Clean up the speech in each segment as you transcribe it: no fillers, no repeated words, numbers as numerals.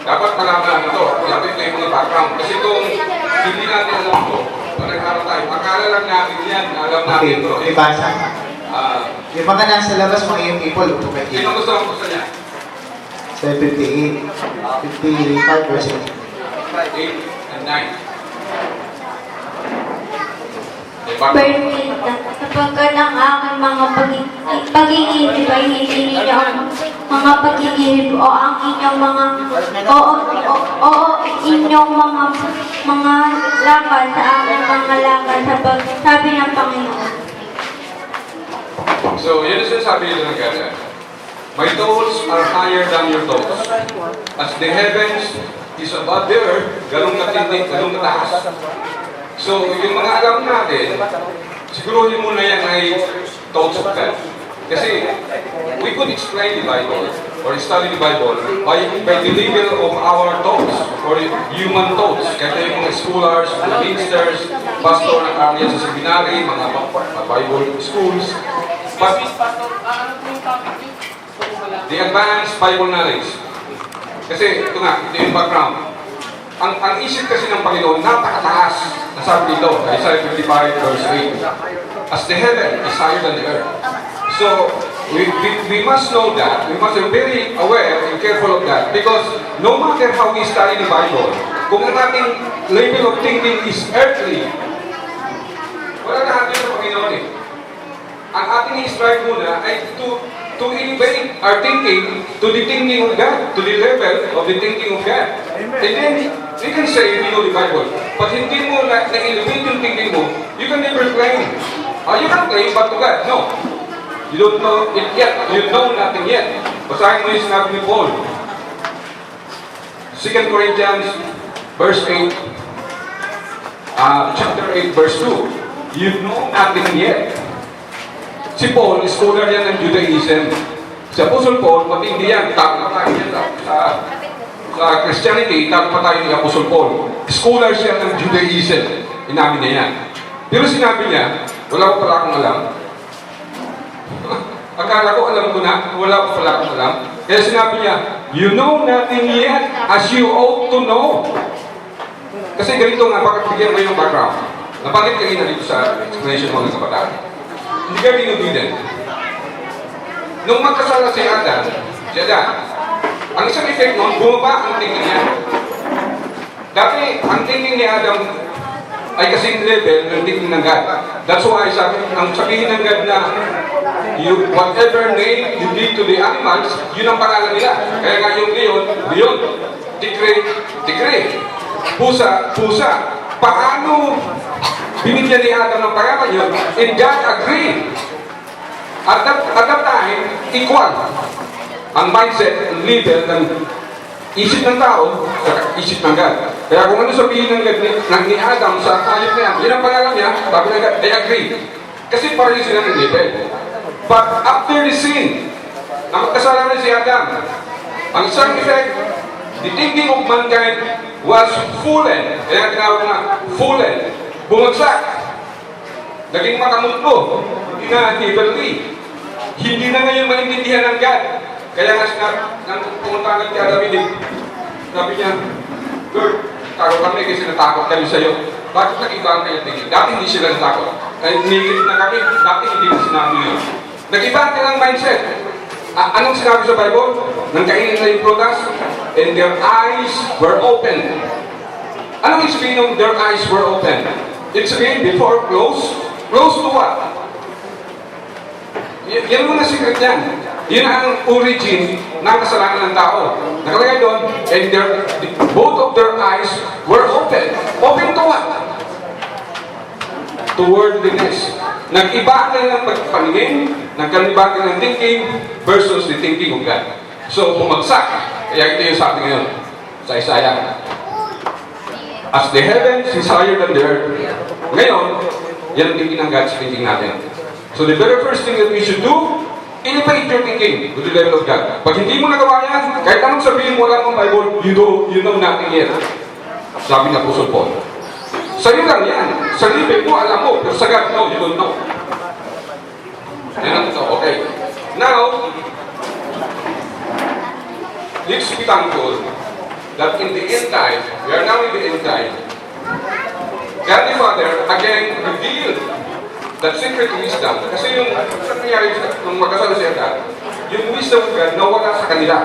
Dapat malaman natin ito. Dapat ito yung mga background. Kasi kung hindi natin alam ito, nagkaroon tayo. Akala lang natin yan. Alam natin ito. Ibasa. Yung mga nasa labas, mga yung people, Sino gusto niya? 758. 55%. 8 and 9. Bernita, sapagkat ang aking mga pag-iinip ay hindi ninyo ang mga pag-iinip o ang inyong mga inyong mga lakad sa aking mga lakad sabi ng Panginoon. So, yun ang sinasabi nila ng Gada. My thoughts are higher than your thoughts. As the heavens is above the earth, ganun katindi, ganun kataas. So, yung mga alam natin, siguruhin mo na yan ay thoughts of God. Kasi, we could explain the Bible or study the Bible by the level of our thoughts or human thoughts. Kaya yung mga scholars, mga ministers, pastor na kanya sa seminary, mga Bible schools. But, the advanced Bible knowledge. Kasi, ito nga, ito yung background. Ang isip kasi ng Panginoon, napakataas. Nasabi dito, Isaiah 55 verse 8. As the heaven is higher than the earth. So, we must know that. We must be very aware and careful of that. Because no matter how we study the Bible, kung ang ating level of thinking is earthly, wala na atin sa Panginoon eh. Ang ating i-strive muna ay to elevate our thinking to the thinking of God, to the level of the thinking of God. And then, we can say we know the Bible. But hindi mo na-elevate yung thinking mo, you can never claim. You can claim, but to God, no. You don't know it yet. You know nothing yet. Basahin mo yung sinabi ni Paul. 2 Corinthians verse 8, chapter 8 verse 2. You know nothing yet. Si Paul, scholar yan ng Judaism. Si Apostle Paul, matindi yan. Tago pa tayo yan sa Christianity, tago pa tayo ni Apostle Paul. Scholar siya ng Judaism. Inamin niya yan. Pero sinabi niya, wala ko pala akong alam. Akala ko alam ko na, wala ko pala akong alam. Kaya sinabi niya, you know nothing yet as you ought to know. Kasi ganito nga, bakit bigyan mo yung background? Nabanggit kanina dito sa explanation mo ng kabataan. Hindi ka binubidin. Nung magkasala si Adam, ang isang effect nun, bumaba ang thinking niya. Dati, ang thinking ni Adam ay kasing level ng thinking ng God. That's why ang sabihin ng God na whatever name you give to the animals, yun ang pangalan nila. Kaya nga yung leon, tigre, pusa. Paano binigyan ni Adam ng pangalan yun? And God agreed. At that time, equal ang mindset, ang level ng isip ng tao sa isip ng God. Kaya kung ano sabihin ng God ni Adam sa hayop na yan, yun ang pangalan niya, sabi ng God, they agreed. Kasi pareho sila ng level. But after the sin, ang kasalanan si Adam, ang isang effect, the thinking of mankind was fallen. Kaya tinawag na fallen. Bumagsak. Naging makamutlo. Hindi na heavenly. Hindi na ngayon maintindihan ng God. Kaya nga pumunta ng kaya David, sabi niya, Lord, takot kami kasi natakot kami sa'yo. Bakit nag-iba ang kanyang tingin? Dati hindi sila natakot. Nigit na kami, dati hindi na sinabi yun. Nag-iba ang kanyang mindset. Anong sinabi sa Bible? Nang kainin na yung prutas, and their eyes were open. Anong sabihin ng their eyes were open? It's again, before close to what? Yan mga secret yan. Yan ang origin ng kasalanan ng tao. Nakalagay doon, and both of their eyes were open. Open to what? To worldliness. Nag-iba na ng pagpaningin, nagkaliba ng thinking versus the thinking of God. So, bumagsak. Kaya ito yung sabi ngayon sa Isaiah. As the heavens is higher than the earth. Ngayon, yan ang thinking ng God sa thinking natin. So, the very first thing that we should do, elevate your thinking to the level of God. Pag hindi mo nagawa yan, kahit anong sabihin mo lang ng Bible, you know nothing yet. Sabi ng Apostle Paul. Sa'yo lang yan. Sa libig mo, alam mo. Pero sa God, no, you don't know. Yan ang ito. Okay. Now, let's be thankful that in the end time, we are now in the end time, God the Father again revealed that secret wisdom. Kasi yung sa nangyari nung magkasalo si Adam, yung wisdom of God nawala sa kanila.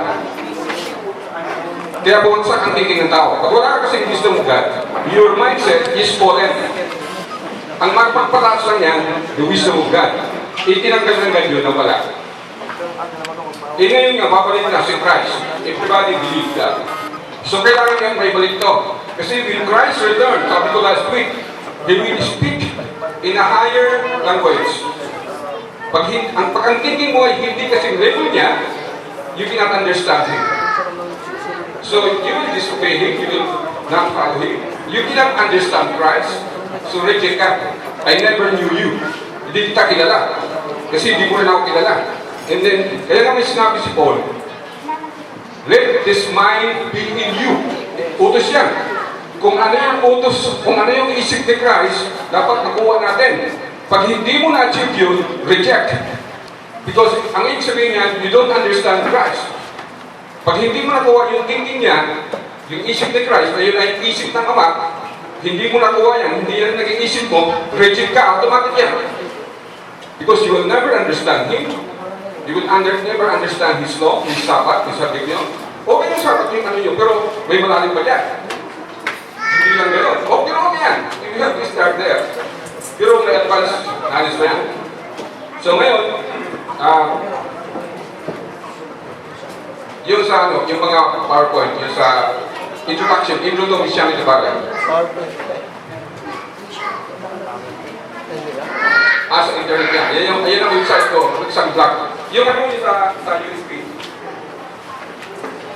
Kaya bumagsak ang thinking ng tao. Pag wala ka kasi wisdom of God, your mindset is fallen. Ang magpagpataas lang yan, the wisdom of God. Itinanggal ng God yun na wala. Ngayon nga, babalik na si Christ. Everybody believe that. So kailangan nga may balik to. Kasi when Christ return, sabi ko last week, He will speak in a higher language. Pag ang thinking mo ay hindi kasi level niya, you cannot understand Him. So you will disobey Him, you will not follow Him. You cannot understand Christ, so reject ka. I never knew you. Hindi kita kilala. Kasi hindi mo rin ako kilala. And then, kaya nga may sinabi si Paul, let this mind be in you. Utos yan. Kung ano yung utos, kung ano yung isip ni Christ, dapat nakuha natin. Pag hindi mo na-achieve yun, reject. Because ang ibig sabihin niya, you don't understand Christ. Pag hindi mo nakuha yung thinking niya, yung isip ni Christ, na yun ay isip ng Ama, hindi mo nakuha yan, hindi yan naging isip mo, reject ka, automatic yan. Because you will never understand Him. You will never understand His law, His Sabbath, His sabik niyo. Okay yung Sabbath yung ano yun, pero may malalim pa dyan. Hindi lang gano'n. Okay naman yan. You have to start there. Pero may advance knowledge na yan. So ngayon, yung sa ano, yung mga PowerPoint, yung sa introduction, intro to Christianity bagay. Sa internet yan. Yan ang website ko, isang blog. Yung ano yung sa USB.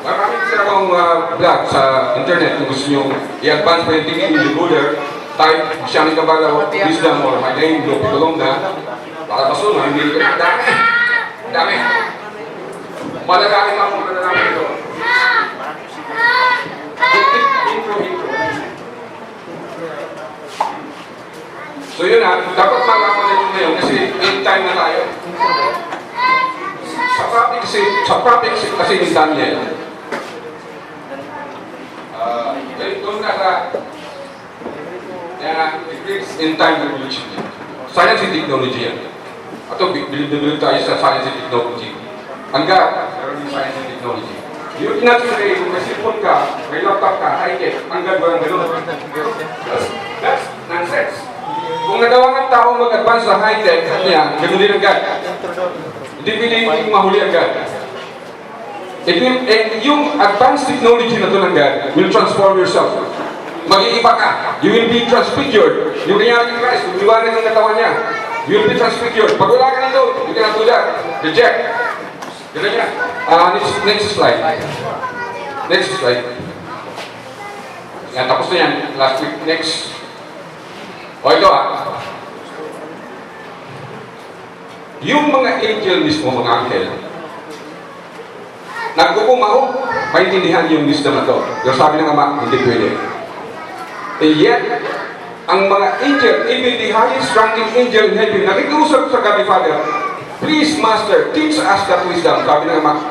Maraming kasi akong blog sa internet kung gusto nyo i-advance pa yung tingin, you go there, type Christianity Kabalaw, Wisdom, or my name, Lopi Colomna. Baka baso, hindi ka. Dami. Dami. Malalaking ako malalaking ito. Intro. So yun dapat malaman nito ngayon kasi in time na tayo. Sa prophecy kasi ni Daniel, doon na in time revolution. Science and technology yan. Ito, bilib tayo sa science and technology. Hanggang, meron yung science and technology. You cannot say, kung may cellphone ka, may laptop ka, high-tech, hanggang walang gano'n. That's nonsense. Kung nagawa ng tao mag-advance sa high-tech, niya, gano'n din ang God. Hindi piling mahuli ang God. Yung advanced technology na ito ng God will transform yourself. Mag-iiba ka. You will be transfigured. Yung nangyari ni Christ, kung iwanan ng katawan niya, you will be transfigured. Pag wala ka na doon, you cannot do that. Reject. Ganun yan. Next slide. Next slide. Yan, tapos na yan. Last week. Next. O ito yung mga angel mismo, mga angel, nagkukumaho, maintindihan yung wisdom na ito. Pero sabi ng Ama, hindi pwede. Yet, ang mga angel, even the highest ranking angel in heaven, nakikiusap sa God the Father, please, Master, teach us that wisdom. Sabi ng Ama,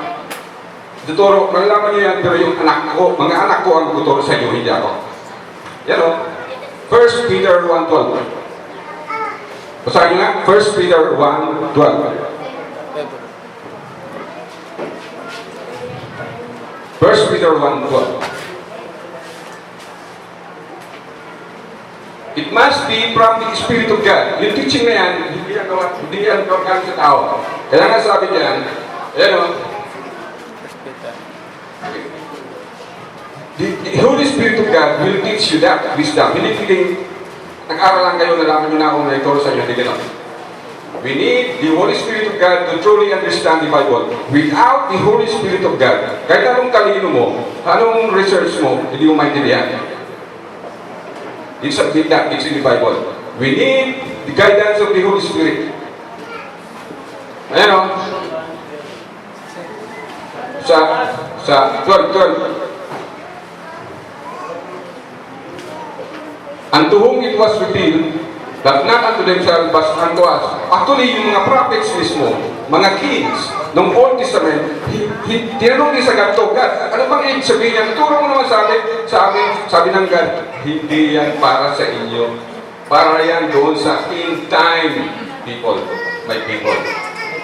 tuturo, malalaman niyo yan, pero yung anak ko, mga anak ko ang tuturo sa inyo, hindi ako. Yan o. 1 Peter 1:12. Basahin nga, 1 Peter 1:12. 1 Peter 1:12. It must be from the Spirit of God. Yung teaching na yan, hindi yan gawin sa tao. Kaya nga sabi niyan, ayan o, the Holy Spirit of God will teach you that wisdom. Hindi piling, nag-aral lang kayo, nalaman nyo na akong naituro sa inyo, hindi ganun. We need the Holy Spirit of God to truly understand the Bible. Without the Holy Spirit of God, kahit anong talino mo, anong research mo, hindi mo maintindihan. It's in the Bible. We need the guidance of the Holy Spirit. Ayan o. Sa 12. Unto whom it was revealed that not unto themselves but unto us. Actually, yung mga prophets mismo, mga kings, Nung Old Testament, tinanong niya sa God, "To God, ano bang ibig sabihin yan? Turo mo naman sa amin, sabi ng God, hindi yan para sa inyo. Para yan doon sa in time people, my people.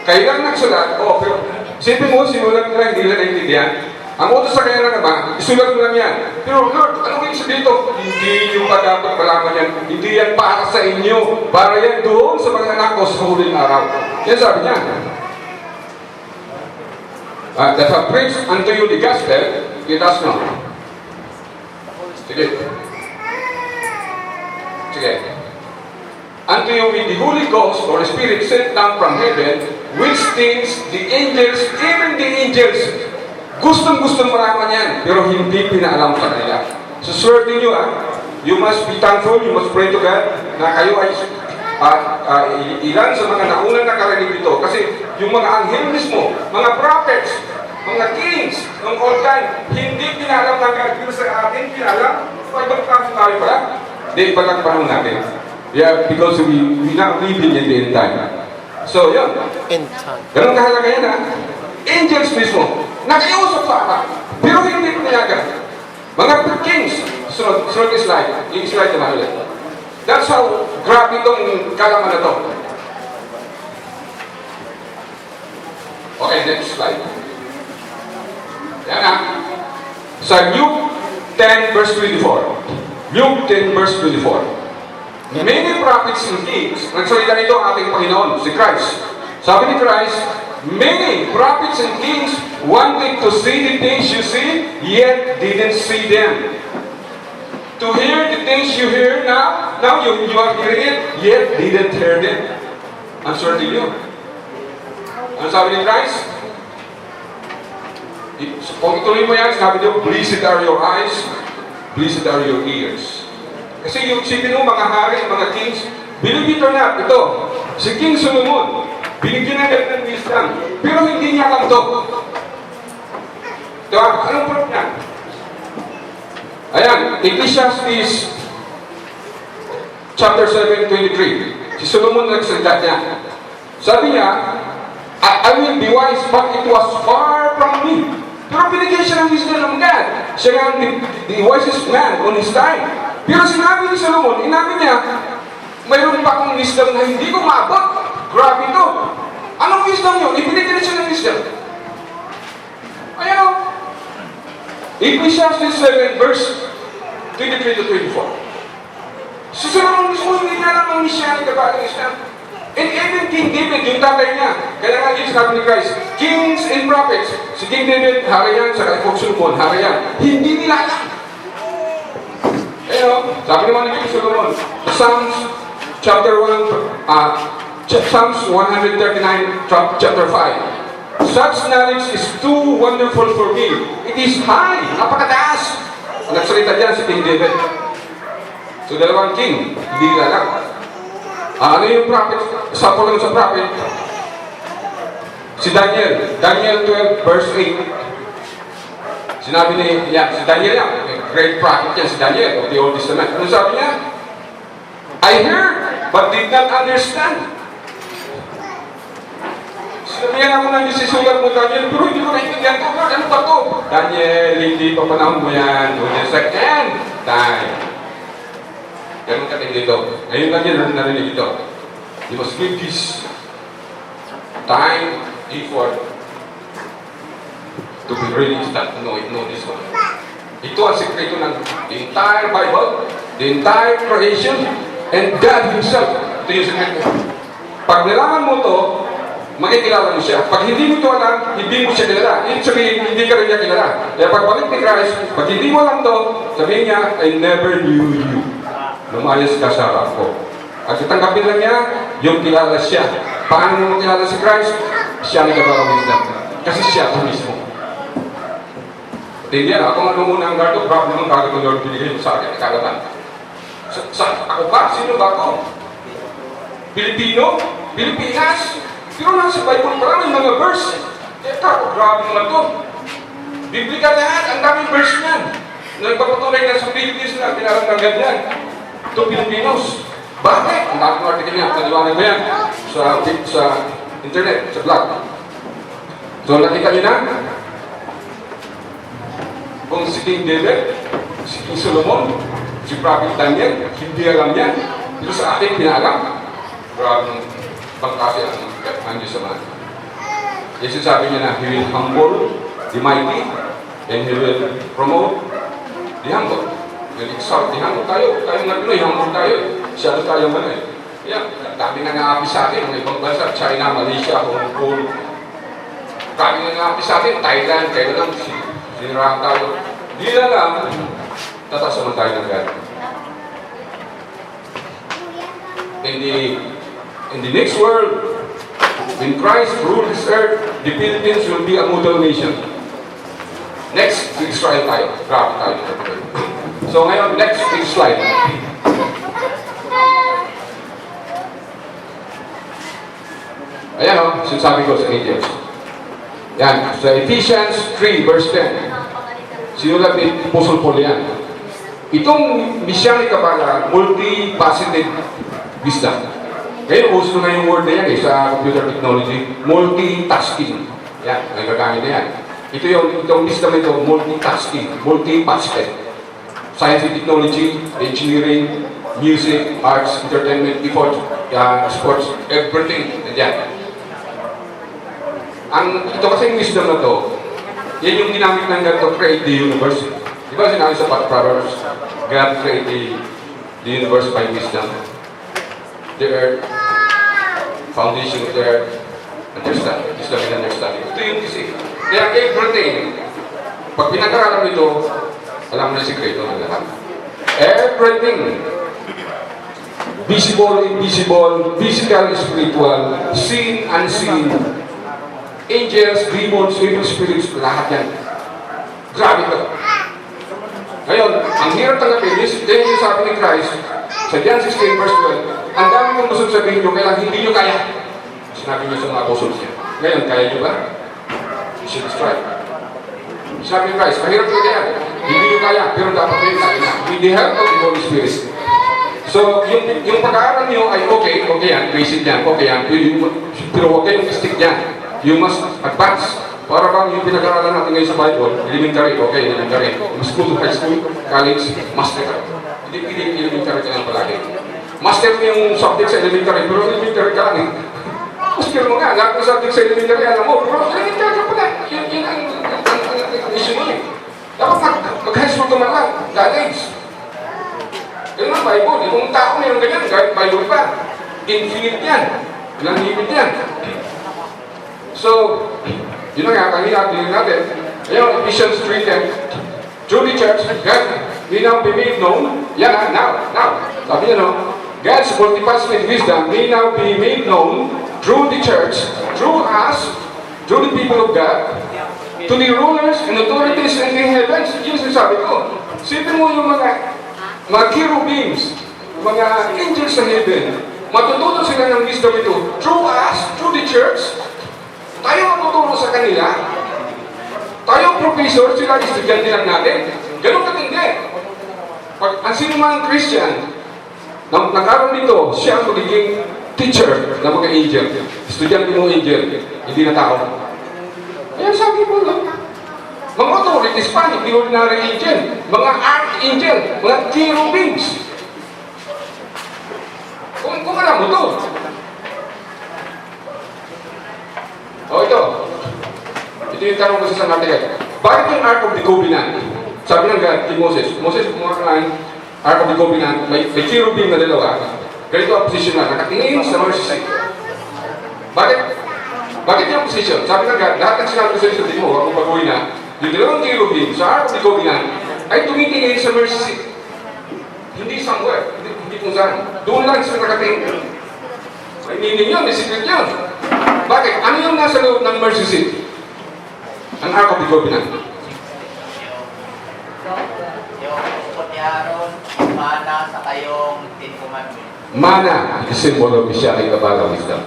Kailan nagsulat? Oh, pero sipin mo, sinulat nila, hindi nila naintindihan. Ang utos sa kanya naman, isulat mo lang yan. Pero Lord, ano yung sabihin ito? Hindi yung dapat malaman yan. Hindi yan para sa inyo. Para yan doon sa mga anak ko sa huling araw. Yan sabi niya. That have preached unto you the gospel, let us know. Sige. Sige. Unto you with the Holy Ghost or Spirit sent down from heaven, which things the angels, even the angels, gustong-gustong malaman yan, pero hindi pinaalam sa kanila. So, swerte nyo you must be thankful, you must pray to God, na kayo ay ilan sa mga naunang nakarinig dito. Kasi yung mga anghel mismo, mga prophets, mga kings, ng old time, hindi pinaalam ng God, pero sa atin pinaalam, ibang klase tayo pala. Hindi, iba lang panahon natin. Yeah, because we not living in the end time. So, yun. End time. Ganun kahalaga yan Angels mismo, nakiusap sa apa, pero hindi pinayagan. Mga kings, sunod yung slide. Yung slide naman ulit. That's how grabe itong kalaman na to. Okay, next slide. Yan sa Luke 10 verse 24. Luke 10 verse 24. Many prophets and kings, nagsalita nito ang ating Panginoon, si Christ. Sabi ni Christ, many prophets and kings wanted to see the things you see, yet didn't see them. To hear the things you hear now you are hearing it, yet didn't hear them. I'm sure to you. Ano sabi ni Christ? Kung ituloy mo yan, sabi niyo, blessed are your eyes, blessed are your ears. Kasi yung sipin mo, mga hari, mga kings, believe it or not, ito, si King Solomon, binigyan ng ng wisdom, pero hindi niya alam ito. Diba? Anong proof niya? Ayan, Ecclesiastes chapter 7:23. Si Solomon nagsalita niya. Sabi niya, I will be wise, but it was far from me. Pero binigyan siya ng wisdom ng God. Siya nga the wisest man on his time. Pero sinabi ni Solomon, inamin niya, mayroon pa akong wisdom na hindi ko maabot. Grabe ito. Anong wisdom yun? Ibinigyan siya ng wisdom. Ayan o. Ecclesiastes 7 verse 23 to 24. Si Solomon mismo hindi niya alam ang messianic about Islam. And even King David, yung tatay niya, kaya nga yung sinabi ni Christ, kings and prophets, si King David, hari yan, sa King Solomon, hari yan. Hindi nila alam. Sabi naman ni King Solomon, Psalms chapter 1, Psalms 139, chapter 5. Such knowledge is too wonderful for me. It is high, napakataas. Nagsalita diyan si King David. So, dalawang king, hindi nila alam. Ano yung prophet? Sample lang sa prophet. Si Daniel, Daniel 12 verse 8. Sinabi niya, si Daniel yan, great prophet yan, si Daniel of the Old Testament. Ano sabi niya? I heard, but did not understand. Sinabihan ako ng isisulat mo, Daniel, pero hindi ko naintindihan ko. Ano ba to? Daniel, hindi pa panahon mo yan. When the second time. Ganun ka din dito. Ngayon lang yan, narinig ito. You must give this time, effort, to be really start to know this one. Ito ang sekreto ng the entire Bible, the entire creation, and God Himself. Ito yung sekreto. Pag nalaman mo ito, makikilala mo siya. Pag hindi mo ito alam, hindi mo siya kilala. Ibig sabihin, hindi ka rin niya kilala. Kaya pagbalik ni Christ, pag hindi mo alam ito, sabihin niya, I never knew you. Lumayas ka sa harap ko. At itanggapin lang niya, yung kilala siya. Paano mo kilala si Christ? Siya ang nagkabara wisdom. Kasi siya ito mismo. Hindi yan, ako nga muna ang gardo, grabe naman kagad ng Lord binigay mo sa akin, ikalaman. Ako ba? Sino ba ako? Pilipino? Pilipinas? Pero nasa Bible pa lang, may mga verse. Teka, grabe naman ito. Biblika lahat, ang daming verse niyan. Nagpapatunay na sa Philippines na pinalang ng ganyan. Ito Pilipinos. Bakit? Ang daming article niya, naliwanag mo yan sa internet, sa blog. So nakita niyo na? Kung si King David, si King Solomon, si Prophet Daniel, hindi alam yan. Pero sa atin, pinaalam. Grabe ng pangkasi ang Diyos sa mga. Yesus sabi niya na, He will humble the mighty, and He will promote the humble. He will exalt the humble. Tayo na Pinoy, humble tayo. Masyado tayo man eh. Yeah, dami na nga sa atin, mga ibang bansa, China, Malaysia, Hong Kong. Dami na nga sa atin, Thailand, kaya lang, siniraan tayo. Di na lang, tataas naman tayo ng gano'n. In the next world, when Christ rules this earth, the Philippines will be a model nation. Next, Israel tayo. Grabe tayo. So ngayon, next slide. Ayan o, sinasabi ko sa angels. Yan, sa Ephesians 3 verse 10. Sinulat ni Apostle Paul yan. Itong Messianic Kabbalah, multi-faceted wisdom. Ngayon, uso na yung word na yan sa computer technology, multitasking. Yan, may gagamit na yan. Itong wisdom ito, multitasking, multi-faceted. Science and technology, engineering, music, arts, entertainment, sports, everything. Yan. Ito kasing wisdom na to, yan yung ginamit ng God to create the universe. Di ba sinabi sa Proverbs, God created the universe by wisdom. The earth, foundation of the earth, understanding, wisdom and understanding. Ito yung kasi. Kaya everything, pag pinag-aralan ito, alam mo na sikreto ng lahat. Everything, visible, invisible, physical, spiritual, seen, unseen, angels, demons, evil spirits, lahat yan. Grabe ito. Ngayon, ang hirap tanggapin, yan yung sabi ni Christ, sa John 16 verse 12, ang dami kong gusto sabihin nyo, kaya hindi nyo kaya. Sinabi niya sa mga apostles niya. Ngayon, kaya nyo ba? You should try. Sabi ni Christ, mahirap nyo kaya. Hindi nyo kaya, pero dapat nyo kaya na. With the help of the Holy Spirit. So, yung pag-aaral nyo ay okay yan, basic yan, okay yan, pero huwag kayong stick yan. You must advance. Para bang yung pinag-aralan natin ngayon sa Bible, elementary, okay, elementary. School, high school, college, master. Hindi elementary ka lang palagi. Master mo yung subject sa elementary, pero elementary ka lang eh. Master mo nga, lahat ng subject sa elementary, alam mo, pero elementary ka pala. Yun ang issue mo eh. Dapat mag-high school ka man lang, college. Yun ang Bible. Yung tao mayroon ganyan, kahit Bible pa. Infinite yan. Ilang limit yan. So, yun na nga, kanina natin. Ayun, Ephesians 3:10. Through the church, God may now be made known. Yan, now. Sabi niya, no? God's multifaceted wisdom may now be made known through the church, through us, through the people of God, to the rulers and authorities in the heavens. Yun sabi ko. Sipin mo yung mga cherubims, mga angels sa heaven, matututo sila ng wisdom ito through us, through the church. Tayo matuturo sa kanila. Tayo professor, sila estudyante lang natin. Ganun katindi. Pag ang sino man Christian, nagkaroon dito, siya ang magiging teacher ng mga angel. Estudyante mo angel, hindi na tao. Ayan sabi mo lang. Mga authorities pa, hindi ordinary angel. Mga archangel, mga cherubims. Kung alam mo to. O ito. Ito yung tanong ko sa natin. Bakit yung Ark of the Covenant? Sabi ng God, kay Moses, kumuha ka ng Ark of the Covenant, may cherubim na dalawa. Ganito ang position na, nakatingin sa mercy seat. Bakit yung position? Sabi ng God, lahat ng sinabi ko sa isang mo, kung baguhin na, yung dalawang cherubim sa Ark of the Covenant ay tumitingin sa mercy seat. Hindi somewhere, hindi kung saan. Doon lang sila nakatingin. May meaning yun, may secret yun. Bakit? Ano yung nasa loob ng mercy seat? Ang Ark of the Covenant. Yung Aaron, mana sa kayong Ten Commandments. Mana, the symbol of Messianic Kabbalah wisdom.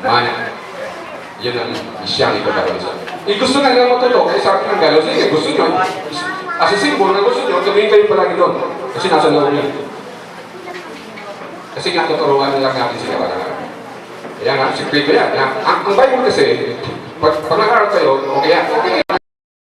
Mana. Yun ang Messianic Kabbalah wisdom. Gusto nga nila matuto, kaya sabi ng galo, sige, gusto nyo. As a symbol na gusto nyo, gawin kayo palagi doon. Kasi nasa loob yun. Kasi nga tuturuan lang natin sila para. Kaya nga, sikreto yan. Ang Bible kasi, pag nag-aaral kayo, okay yan. Okay.